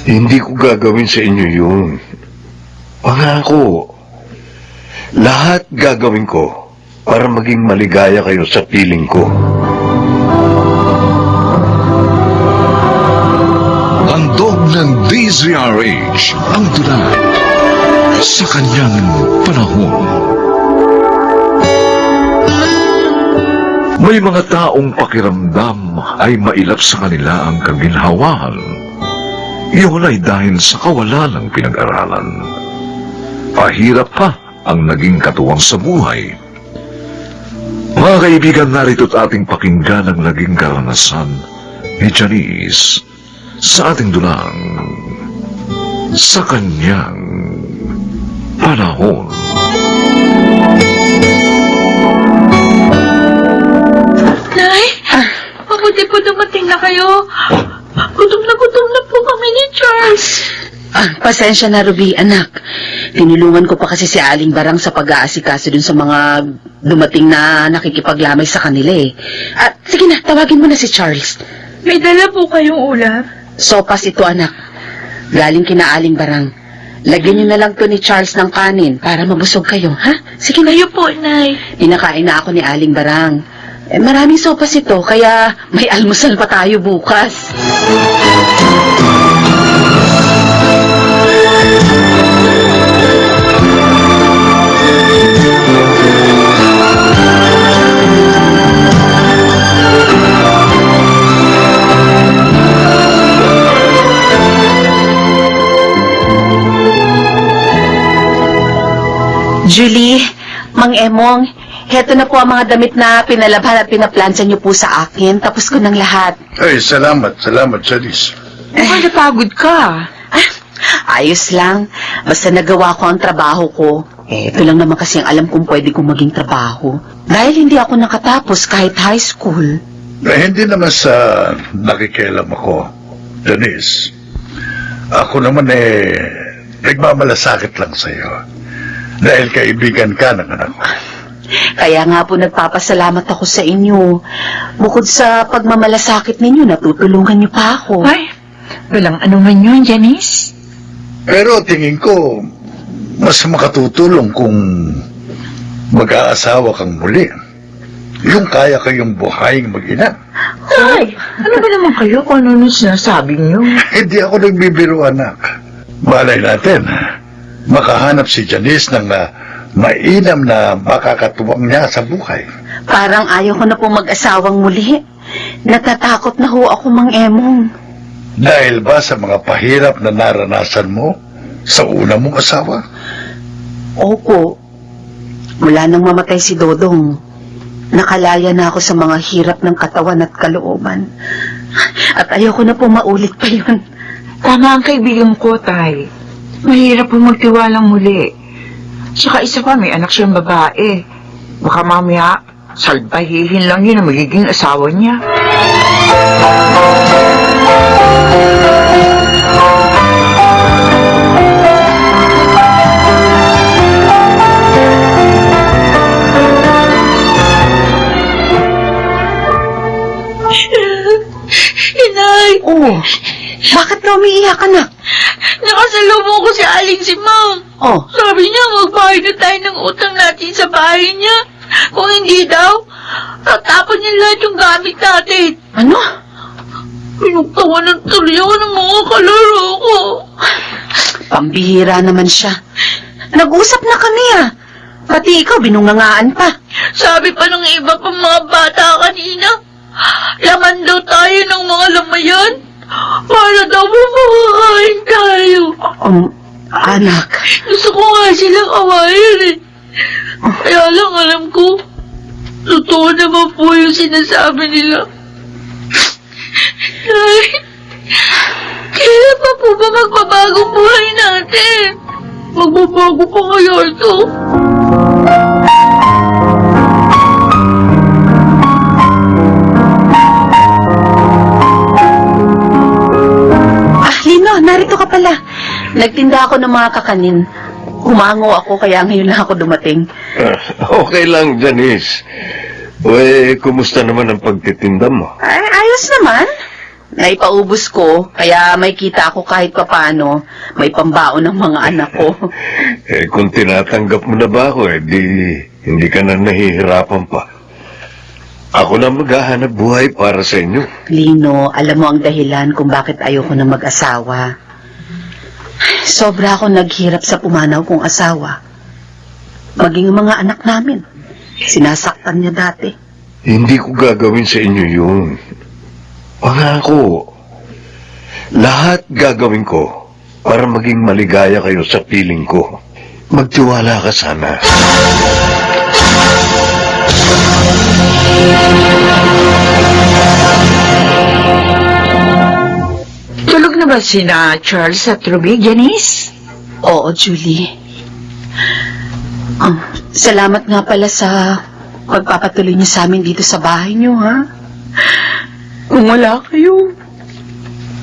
Hindi ko gagawin sa inyo yun. Pangako. Lahat gagawin ko para maging maligaya kayo sa piling ko. Handog ng DZRH ang tunay sa kanyang panahon. May mga taong pakiramdam ay mailap sa kanila ang kaginhawaan. Iyon ay dahil sa kawalan ng pinag-aralan. Pahirap pa ang naging katuwang sa buhay. Mga kaibigan, narito't ating pakinggan ang naging karanasan ni Janice sa ating dulang sa kanyang panahon. Nay, mabuti po dumating na kayo. Gutom na po kami ni Charles. Pasensya na, Ruby, anak. Tinulungan ko pa kasi si Aling Barang sa pag-aasikaso dun sa mga dumating na nakikipaglamay sa kanila eh. At sige na, tawagin mo na si Charles. May dala po kayong ulam. Sopas ito, anak. Galing kina Aling Barang. Lagyan niyo na lang to ni Charles ng kanin para mabusog kayo, ha? Sige na. Kayo po, Nay. Inakain na ako ni Aling Barang. Maraming sopas ito, kaya may almusal pa tayo bukas. Julie, Mang Emong, heto na po ang mga damit na pinalabhan at pinaplansya niyo po sa akin. Tapos ko ng lahat. Ay, salamat, Janice. Napagod ka. Ayos lang. Basta nagawa ko ang trabaho ko. Ito lang naman kasi ang alam kong pwede kong maging trabaho. Dahil hindi ako nakatapos kahit high school. Hindi naman sa nakikialam ako, Janice. Ako naman nagmamalasakit lang sa'yo. Dahil kaibigan ka ng anak ko. Kaya nga po nagpapasalamat ako sa inyo. Bukod sa pagmamalasakit ninyo, natutulungan niyo pa ako. Ay, walang anuman yun, Janice. Pero tingin ko, mas makatutulong kung mag-aasawa kang muli. Yung kaya kayong buhayin mag-ina. Ay, ano ba naman kayo kung ano nung sinasabi niyo? Hindi ako nagbibiro, anak. Malay natin, makahanap si Janice ng mainam na makakatuwang niya sa buhay. Parang ayaw ko na po mag-asawang muli. Natatakot na ho ako, Mang Emong. Dahil ba sa mga pahirap na naranasan mo sa una mong asawa? Opo. Mula nang mamatay si Dodong, nakalaya na ako sa mga hirap ng katawan at kalooban. At ayoko na po maulit pa yun. Tama ang kaibigan ko, Tay. Mahirap po magtiwalang muli. Saka isa pa, may anak siyang babae. Baka mamaya, salbahihin lang yun ang magiging asawa niya. Inay! Oh, bakit ka umiiyak, anak? Nakasalubong ko si Aling si Mang. Oh, Sabi niya, magbayad na tayo ng utang natin sa bahay niya. Kung hindi daw, tatapon niya lahat yung gamit natin. ano? Pinagtawanan tuloy ako ng mga kalaro ko. Pambihira naman siya. Nag-usap na kami Pati ikaw, binungangaan pa. Sabi pa ng iba pang mga bata kanina, laman daw tayo ng mga lamayan para daw makakain tayo. Anak. Gusto ko nga silang awayin Kaya lang alam ko, totoo naman po yung sinasabi nila. Ay, kailan pa po ba magbabagong buhay natin? Magbabago pa kaya ito? Lino, narito ka pala. Nagtinda ako ng mga kakanin. Humango ako kaya ngayon lang ako dumating. Okay lang, Janice. Kumusta naman ang pagtitinda mo? Ay, ayos naman. Naipaubos ko, kaya may kita ako kahit papano. May pambaon ng mga anak ko. Kung tinatanggap mo na ba ako, di hindi ka na nahihirapan pa. Ako na maghahanap buhay para sa inyo. Lino, alam mo ang dahilan kung bakit ayoko na mag-asawa. Sobra ako naghirap sa pumanaw kong asawa. Maging mga anak namin. Sinasaktan niya dati. Hindi ko gagawin sa inyo yun. Pangako, lahat gagawin ko para maging maligaya kayo sa piling ko. Magtiwala ka sana. Tulog na ba sina Charles at Ruby, Janice? Oo, Julie. Salamat nga pala sa pagpapatuloy niyo sa amin dito sa bahay niyo, ha? Kung wala kayo,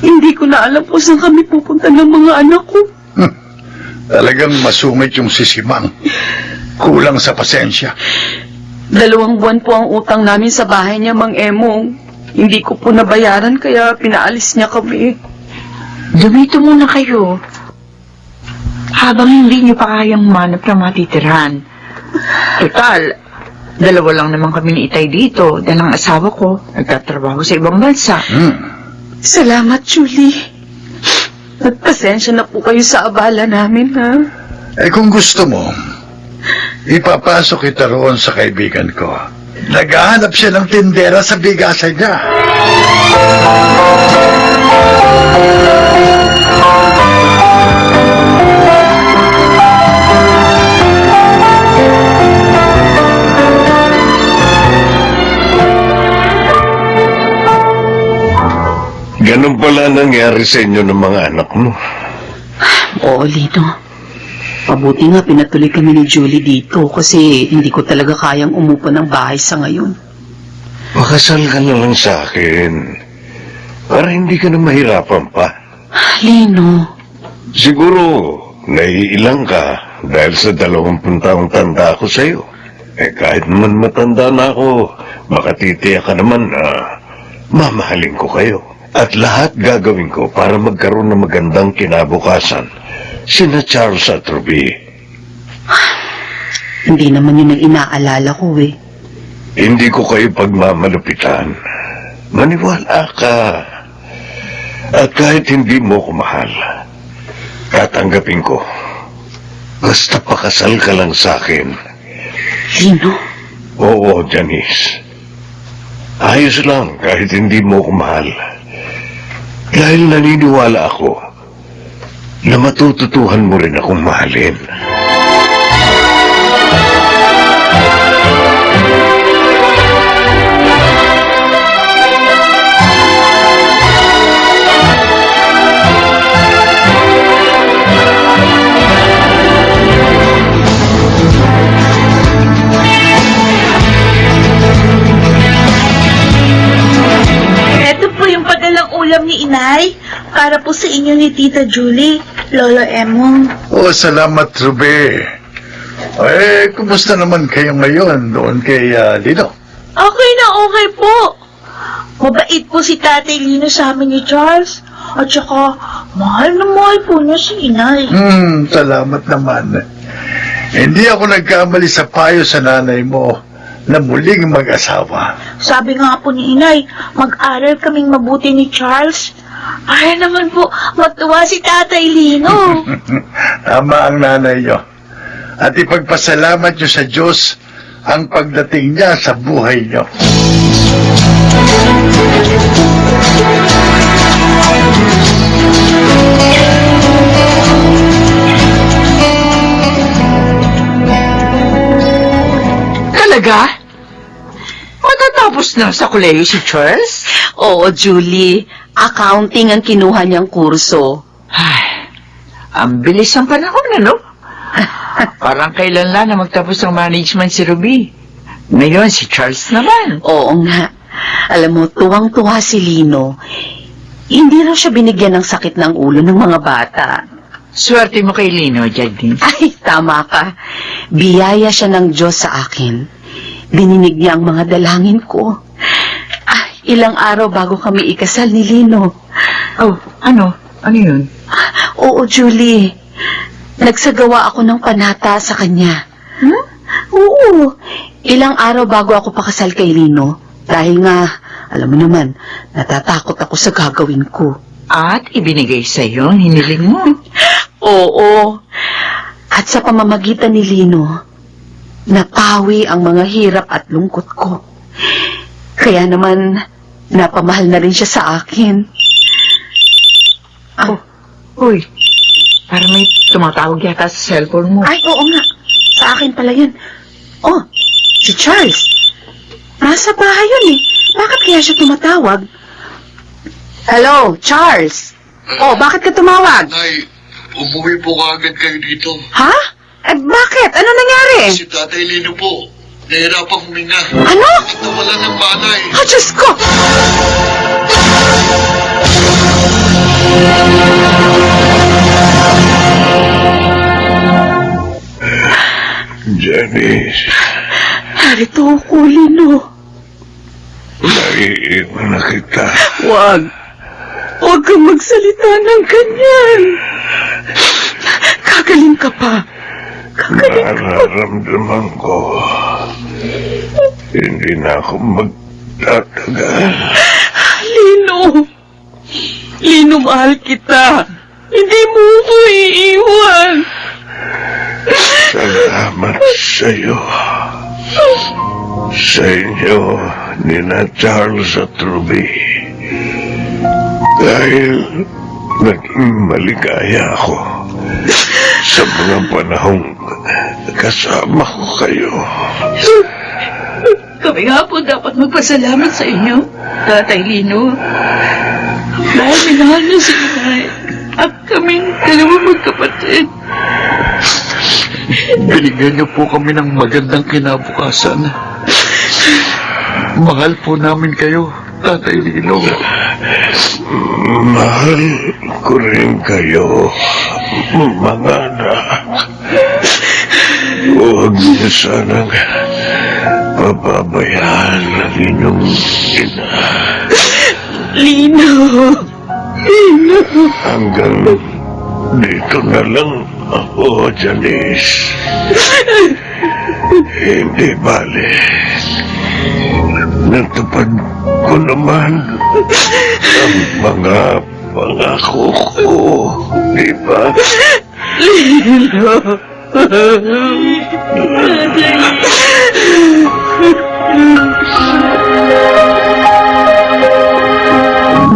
hindi ko na alam kung saan kami pupunta ng mga anak ko. Talagang masungit yung sisimang. Kulang sa pasensya. 2 buwan po ang utang namin sa bahay niya, Mang Emong. Hindi ko po nabayaran kaya pinaalis niya kami. Dumito muna kayo. Habang hindi niyo pa kayang manap ng matitirahan. Total, 2 lang naman kami ni Itay dito dahil ang asawa ko nagtatrabaho sa ibang bansa. Salamat, Julie. Nagpasensya na po kayo sa abala namin, ha? Kung gusto mo, ipapasok kita roon sa kaibigan ko. Naghahanap siya ng tindera sa bigasan niya. Ganun pala nangyari sa inyo ng mga anak mo. Oo, Lino. Mabuti nga pinatuloy kami ni Julie dito kasi hindi ko talaga kayang umupo ng bahay sa ngayon. Pakasal ka na lang sa akin. Para hindi ka na mahirapan pa. Lino, Siguro, naiilang ka dahil sa 20 taong tanda ako sa'yo. Kahit naman matanda na ako, baka titiyak ka naman na mamahalin ko kayo. At lahat gagawin ko para magkaroon ng magandang kinabukasan. Sina Charles at Ruby. hindi naman yun ang inaalala ko eh. Hindi ko kayo pagmamalupitan. Maniwala ka. At kahit hindi mo ko mahal, tatanggapin ko. Basta pakasal ka lang sa akin. Lino, Oo, Janice. Ayos lang kahit hindi mo ko mahal. Dahil naniniwala ako na matututuhan mo rin akong mahalin. Ito po yung padalang ulam ni Inay para po sa inyo ni Tita Julie, Lolo Emong. Salamat, Ruby. Kumusta naman kayo ngayon doon kay Lino? Okay na okay po. Mabait po si Tatay Lino sa amin ni Charles. At saka, mahal na mahal po niya si Inay. Salamat naman. Hindi ako nagkamali sa payo sa nanay mo na muling mag-asawa. Sabi nga po ni Inay, mag-aral kaming mabuti ni Charles. Ay naman po, matuwa si Tatay Lino. Tama ang nanay niyo. At ipagpasalamat niyo sa Diyos ang pagdating niya sa buhay niyo. Talaga? Matatapos na sa koleyo si Charles? oo, Julie. Accounting ang kinuha niyang kurso. Ay, ang bilis ng panahon, ano? Parang kailan lang na magtapos ng management si Ruby. Ngayon, si Charles naman. Oo nga. Alam mo, tuwang-tuwa si Lino. Hindi raw siya binigyan ng sakit ng ulo ng mga bata. Swerte mo kay Lino, Jadine. Ay, tama ka. Biyaya siya ng Diyos sa akin. Dininig niya ang mga dalangin ko. ilang araw bago kami ikasal ni Lino. Oh, ano? Ano yun? Oo, Julie. Nagsagawa ako ng panata sa kanya. Hmm? Oo. Ilang araw bago ako pakasal kay Lino. Dahil nga, alam mo naman, natatakot ako sa gagawin ko. At ibinigay sa'yo ang hiniling mo. Oo. At sa pamamagitan ni Lino, napawi ang mga hirap at lungkot ko. Kaya naman, napamahal na rin siya sa akin. Oh, uy. Para may tumatawag yata sa cellphone mo. Ay, oo nga. Sa akin pala yan. Oh, si Charles. Nasa bahay yun eh. Bakit kaya siya tumatawag? Hello, Charles. Oh, bakit ka tumawag? Nay, umuwi po kaagad kayo dito. Ha? Eh, bakit? Ano nangyari? Si Tatay Lino po, nahirapang huminga. Ano? At nawala ng banay. Oh, Diyos ko! Janice, Narito ako, Lino. naiiwan na kita. Huwag. Huwag kang magsalita ng ganyan. Kagaling ka pa. Nararamdaman ko, hindi na ako magtatagal. Lino. Lino, mahal kita. Hindi mo ako iiwan. Salamat sa'yo. Sa inyo, ni na Charles at Ruby. Dahil naging maligaya ako sa mga panahong kasama ko kayo. Kami nga po dapat magpasalamat sa inyo, Tatay Lino. Dahil minahal niyo si Inay at kaming dalawang magkapatid. Binigyan niyo po kami ng magandang kinabukasan. Mahal po namin kayo, Tatay Lino. Mahal ko rin kayo, mga anak. Huwag niyo sanang pababayaan ang inyong ina. Lino. Lino. Hanggang dito na lang ako, Janice. Hindi bale. Natupad ko naman ang mga pangako ko, di ba? Lino.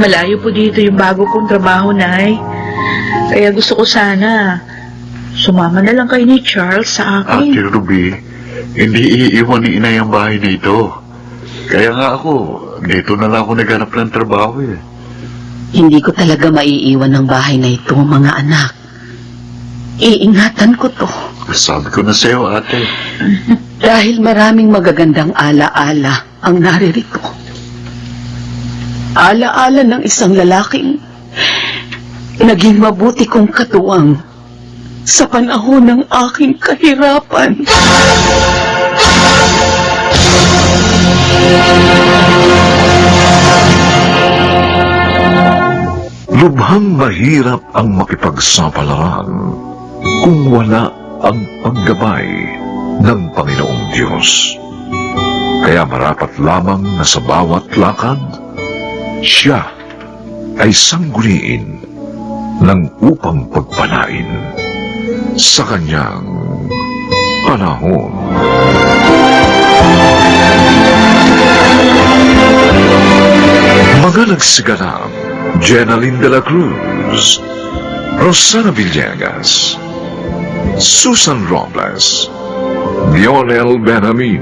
Malayo po dito yung bago kong trabaho, Nay. Kaya gusto ko sana sumama na lang kayo ni Charles sa akin. Ate Ruby, hindi iiwan ni Inay ang bahay na ito. Kaya nga ako, dito na lang ako naghanap ng trabaho eh. Hindi ko talaga maiiwan ng bahay na ito, mga anak. Iingatan ko to. Sabi ko na sa'yo, ate. Dahil maraming magagandang ala-ala ang naririto. Ala-ala ng isang lalaking naging mabuti kong katuwang sa panahon ng aking kahirapan. Lubhang mahirap ang makipagsapalaran kung wala ang paggabay ng Panginoong Diyos. Kaya marapat lamang na sa bawat lakad, siya ay sangguniin ng upang pagpalain sa kanyang panahon. Mga nagsiganap, Jenaline de la Cruz, Rosana Villegas, Susan Robles, Lionel Benjamin,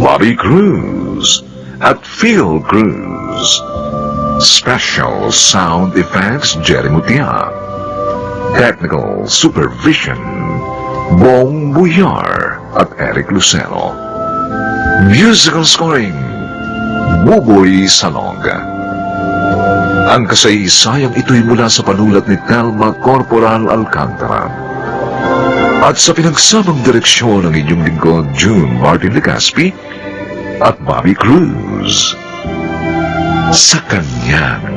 Bobby Cruz, at Phil Cruz. Special Sound Effects, Jerry Mutia. Technical Supervision, Bong Buyar at Eric Lucero. Musical Scoring, Buboy Salonga. Ang kasaysayang ito'y mula sa panulat ni Telma Corporal Alcantara. At sa pinagsamang direksyon ng inyong lingkod, June Martin Legaspi at Bobby Cruz. sa kanyang